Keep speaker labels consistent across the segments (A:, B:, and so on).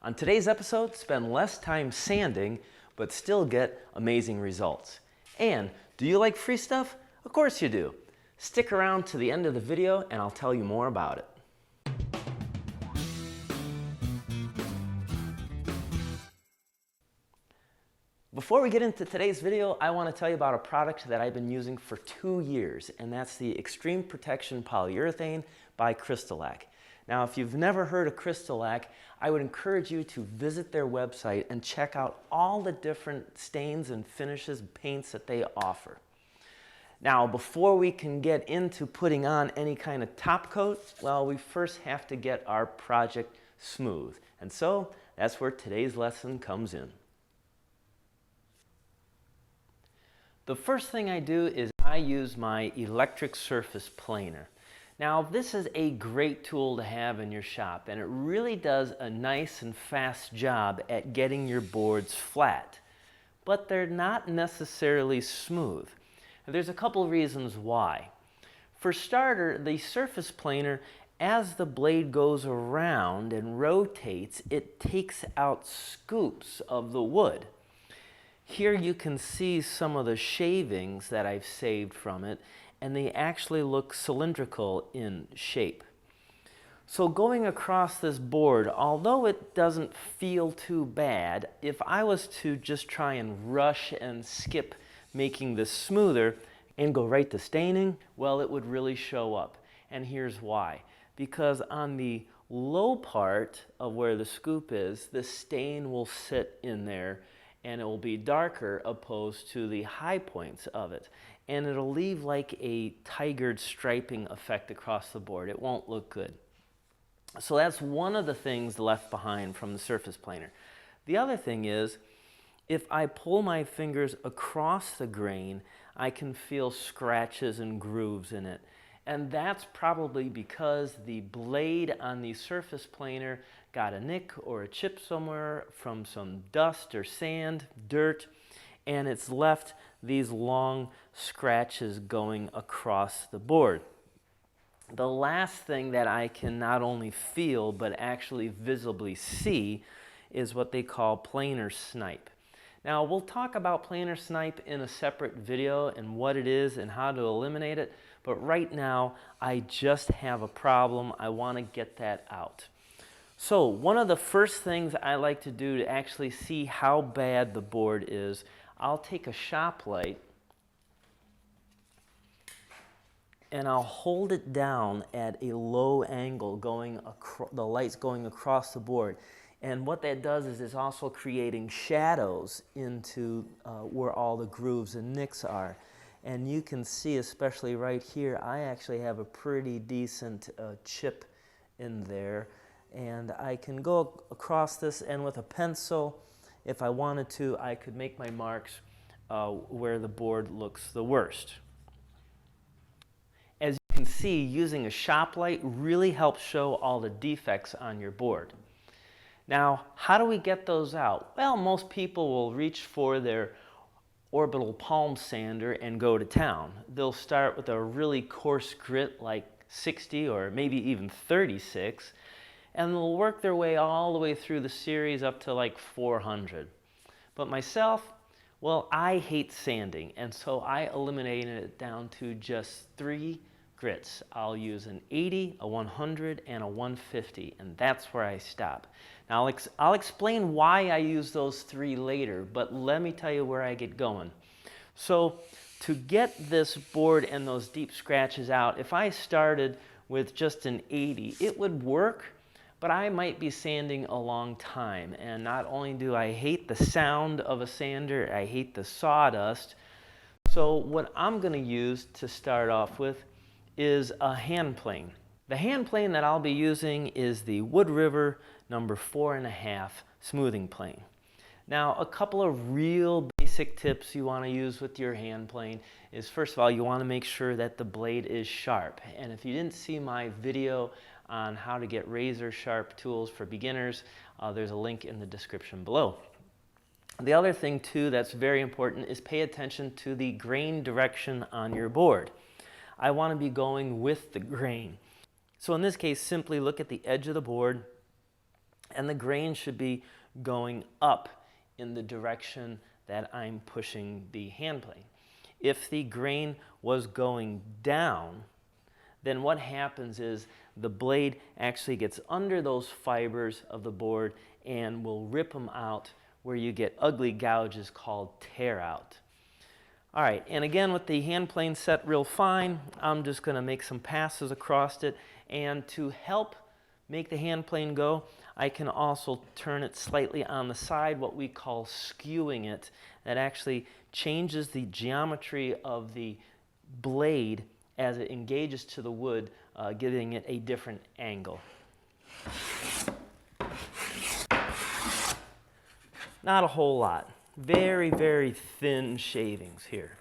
A: On today's episode, spend less time sanding, but still get amazing results. And do you like free stuff? Of course you do. Stick around to the end of the video and I'll tell you more about it. Before we get into today's video, I want to tell you about a product that I've been using for 2 years, and that's the Extreme Protection Polyurethane by Crystalac. Now, if you've never heard of Crystalac, I would encourage you to visit their website and check out all the different stains and finishes, paints that they offer. Now, before we can get into putting on any kind of top coat, well, we first have to get our project smooth. And so, that's where today's lesson comes in. The first thing I do is I use my electric surface planer. Now, this is a great tool to have in your shop, and it really does a nice and fast job at getting your boards flat. But they're not necessarily smooth. And there's a couple reasons why. For starter, the surface planer, as the blade goes around and rotates, it takes out scoops of the wood. Here you can see some of the shavings that I've saved from it, and they actually look cylindrical in shape. So going across this board, although it doesn't feel too bad, if I was to just try and rush and skip making this smoother and go right to staining, well, it would really show up. And here's why. Because on the low part of where the scoop is, the stain will sit in there and it will be darker opposed to the high points of it. And it'll leave like a tigered striping effect across the board. It won't look good. So that's one of the things left behind from the surface planer. The other thing is, if I pull my fingers across the grain, I can feel scratches and grooves in it. And that's probably because the blade on the surface planer got a nick or a chip somewhere from some dust or sand, dirt, and it's left these long scratches going across the board. The last thing that I can not only feel but actually visibly see is what they call planar snipe. Now, we'll talk about planar snipe in a separate video and what it is and how to eliminate it, but right now I just have a problem. I want to get that out. So one of the first things I like to do to actually see how bad the board is, I'll take a shop light and I'll hold it down at a low angle, the light's going across the board. And what that does is it's also creating shadows into where all the grooves and nicks are. And you can see, especially right here, I actually have a pretty decent chip in there. And I can go across this, and with a pencil, if I wanted to, I could make my marks where the board looks the worst. As you can see, using a shop light really helps show all the defects on your board. Now, how do we get those out? Well, most people will reach for their orbital palm sander and go to town. They'll start with a really coarse grit like 60 or maybe even 36, and they'll work their way all the way through the series up to like 400. But myself, well, I hate sanding, and so I eliminated it down to just 3 grits. I'll use an 80, a 100, and a 150, and that's where I stop. Now, I'll explain why I use those 3 later, but let me tell you where I get going. So, to get this board and those deep scratches out, if I started with just an 80, it would work, but I might be sanding a long time. And not only do I hate the sound of a sander, I hate the sawdust. So what I'm going to use to start off with is a hand plane. The hand plane that I'll be using is the Wood River number 4.5 smoothing plane. Now, a couple of real basic tips you want to use with your hand plane is, first of all, you want to make sure that the blade is sharp. And if you didn't see my video on how to get razor sharp tools for beginners, there's a link in the description below. The other thing too that's very important is pay attention to the grain direction on your board. I want to be going with the grain. So in this case, simply look at the edge of the board and the grain should be going up in the direction that I'm pushing the hand plane. If the grain was going down, then what happens is the blade actually gets under those fibers of the board and will rip them out, where you get ugly gouges called tear out. All right, and again, with the hand plane set real fine, I'm just going to make some passes across it, and to help make the hand plane go, I can also turn it slightly on the side, what we call skewing it. That actually changes the geometry of the blade as it engages to the wood, giving it a different angle. Not a whole lot. Very, very thin shavings here.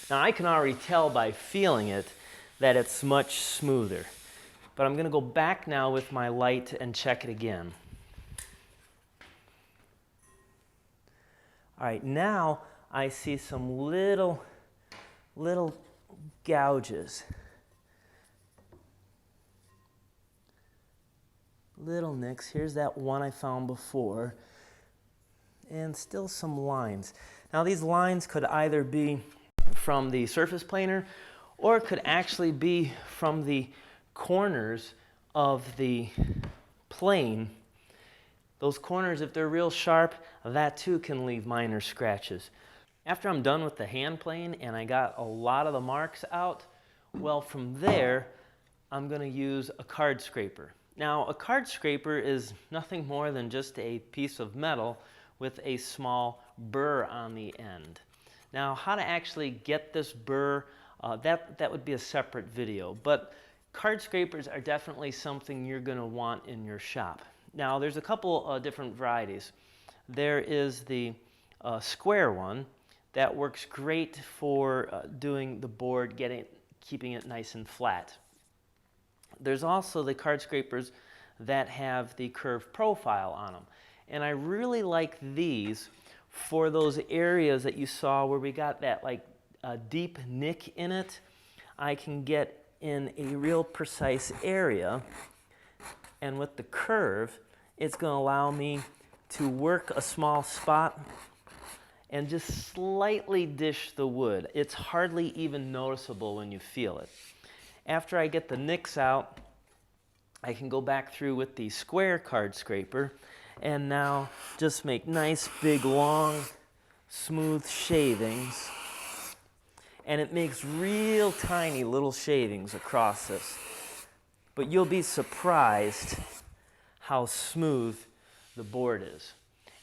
A: Now I can already tell by feeling it that it's much smoother. But I'm going to go back now with my light and check it again. All right, now I see some little gouges. Little nicks. Here's that one I found before. And still some lines. Now these lines could either be from the surface planer, or it could actually be from the corners of the plane. Those corners, if they're real sharp, that too can leave minor scratches. After I'm done with the hand plane and I got a lot of the marks out, well, from there I'm going to use a card scraper. Now a card scraper is nothing more than just a piece of metal with a small burr on the end. Now how to actually get this burr, that would be a separate video, but card scrapers are definitely something you're going to want in your shop. Now there's a couple different varieties. There is the square one that works great for doing the board, keeping it nice and flat. There's also the card scrapers that have the curved profile on them. And I really like these for those areas that you saw where we got that like deep nick in it. I can get in a real precise area, and with the curve, it's going to allow me to work a small spot and just slightly dish the wood. It's hardly even noticeable when you feel it. After I get the nicks out, I can go back through with the square card scraper and now just make nice, big, long, smooth shavings. And it makes real tiny little shavings across this. But you'll be surprised how smooth the board is.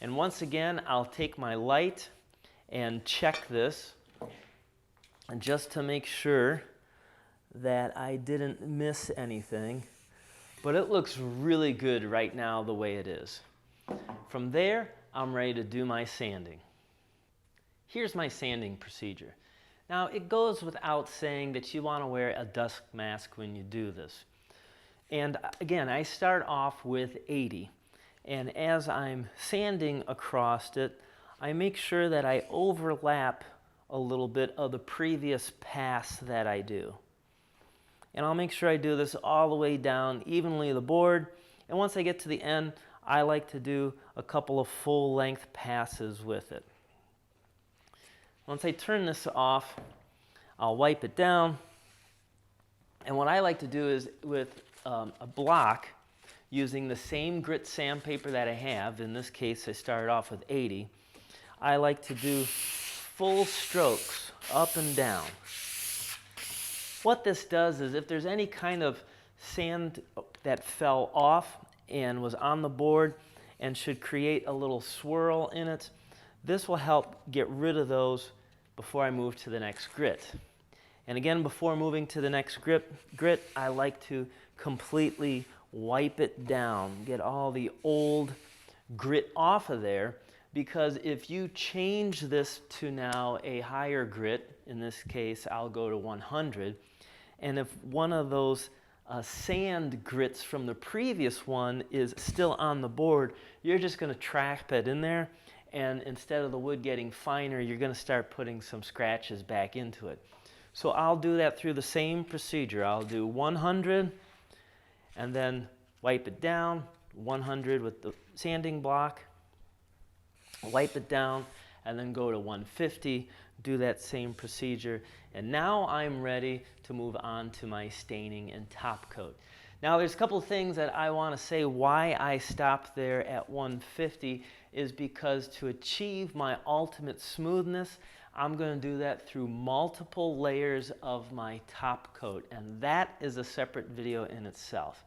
A: And once again, I'll take my light and check this, and just to make sure that I didn't miss anything. But it looks really good right now the way it is. From there, I'm ready to do my sanding. Here's my sanding procedure. Now, it goes without saying that you want to wear a dust mask when you do this. And again, I start off with 80. And as I'm sanding across it, I make sure that I overlap a little bit of the previous pass that I do. And I'll make sure I do this all the way down evenly the board. And once I get to the end, I like to do a couple of full-length passes with it. Once I turn this off, I'll wipe it down. And what I like to do is with a block, using the same grit sandpaper that I have, in this case I started off with 80, I like to do full strokes up and down. What this does is if there's any kind of sand that fell off and was on the board and should create a little swirl in it, this will help get rid of those before I move to the next grit. And again, before moving to the next grit, I like to completely wipe it down, get all the old grit off of there, because if you change this to now a higher grit, in this case I'll go to 100, and if one of those sand grits from the previous one is still on the board, you're just going to trap it in there, and instead of the wood getting finer, you're going to start putting some scratches back into it. So I'll do that through the same procedure. I'll do 100 and then wipe it down, 100 with the sanding block, wipe it down, and then go to 150, do that same procedure. And now I'm ready to move on to my staining and top coat. Now there's a couple of things that I want to say why I stopped there at 150 is because to achieve my ultimate smoothness, I'm going to do that through multiple layers of my top coat, and that is a separate video in itself.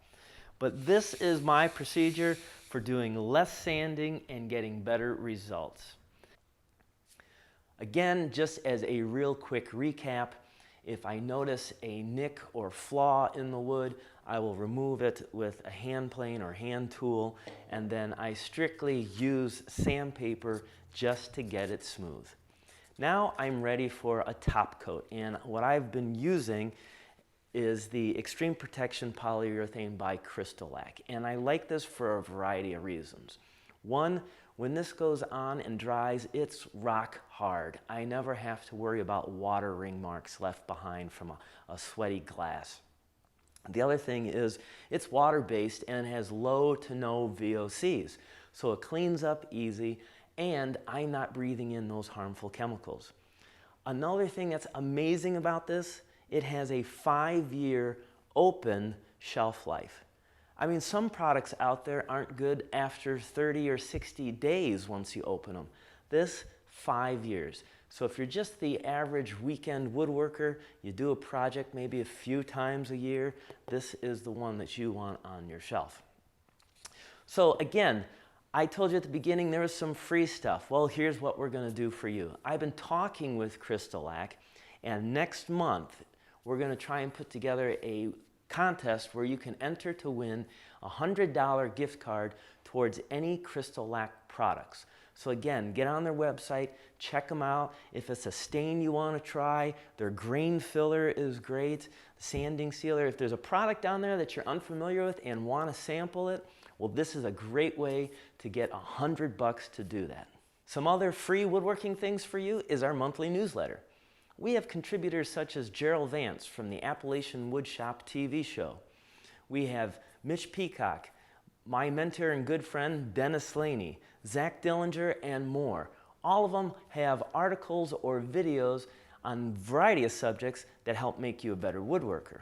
A: But this is my procedure for doing less sanding and getting better results. Again, just as a real quick recap, if I notice a nick or flaw in the wood, I will remove it with a hand plane or hand tool, and then I strictly use sandpaper just to get it smooth. Now I'm ready for a top coat, and what I've been using is the Extreme Protection Polyurethane by Crystalac, and I like this for a variety of reasons. One, when this goes on and dries, it's rock hard. I never have to worry about water ring marks left behind from a sweaty glass. The other thing is it's water-based and has low to no VOCs, so it cleans up easy and I'm not breathing in those harmful chemicals. Another thing that's amazing about this, it has a 5-year open shelf life. I mean, some products out there aren't good after 30 or 60 days once you open them. This, 5 years. So if you're just the average weekend woodworker, you do a project maybe a few times a year, this is the one that you want on your shelf. So again, I told you at the beginning there was some free stuff. Well, here's what we're going to do for you. I've been talking with Crystalac, and next month we're going to try and put together a contest where you can enter to win a $100 gift card towards any Crystalac products. So again, get on their website, check them out. If it's a stain you want to try, their grain filler is great, sanding sealer. If there's a product on there that you're unfamiliar with and want to sample it, well, this is a great way to get $100 to do that. Some other free woodworking things for you is our monthly newsletter. We have contributors such as Gerald Vance from the Appalachian Woodshop TV show. We have Mitch Peacock, my mentor and good friend Dennis Laney, Zach Dillinger, and more. All of them have articles or videos on a variety of subjects that help make you a better woodworker.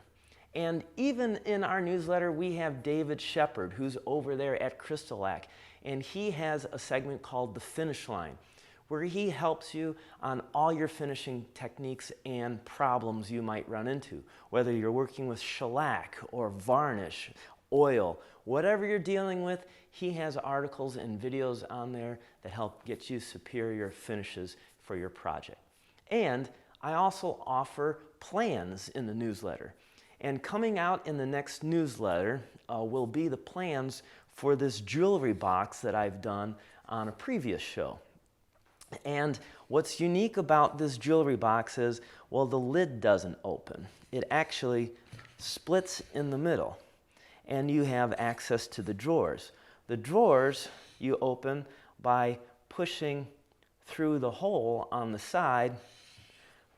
A: And even in our newsletter, we have David Shepard, who's over there at Crystalac, and he has a segment called The Finish Line, where he helps you on all your finishing techniques and problems you might run into. Whether you're working with shellac or varnish, oil, whatever you're dealing with, he has articles and videos on there that help get you superior finishes for your project. And I also offer plans in the newsletter. And coming out in the next newsletter will be the plans for this jewelry box that I've done on a previous show. And what's unique about this jewelry box is, well, the lid doesn't open. It actually splits in the middle, and you have access to the drawers. The drawers you open by pushing through the hole on the side,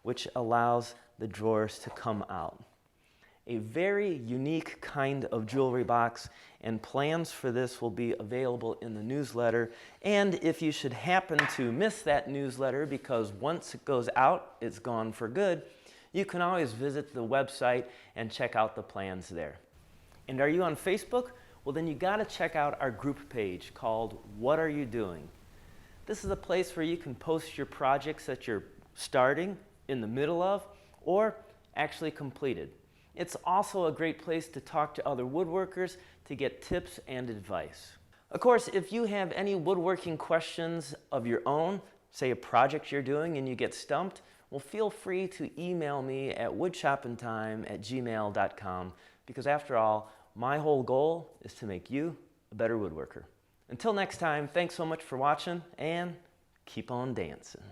A: which allows the drawers to come out. A very unique kind of jewelry box, and plans for this will be available in the newsletter. And if you should happen to miss that newsletter, because once it goes out, it's gone for good, you can always visit the website and check out the plans there. And are you on Facebook? Well, then you gotta check out our group page called What Are You Doing? This is a place where you can post your projects that you're starting, in the middle of, or actually completed. It's also a great place to talk to other woodworkers to get tips and advice. Of course, if you have any woodworking questions of your own, say a project you're doing and you get stumped, well, feel free to email me at woodshoppingtime@gmail.com, because after all, my whole goal is to make you a better woodworker. Until next time, thanks so much for watching, and keep on dancing.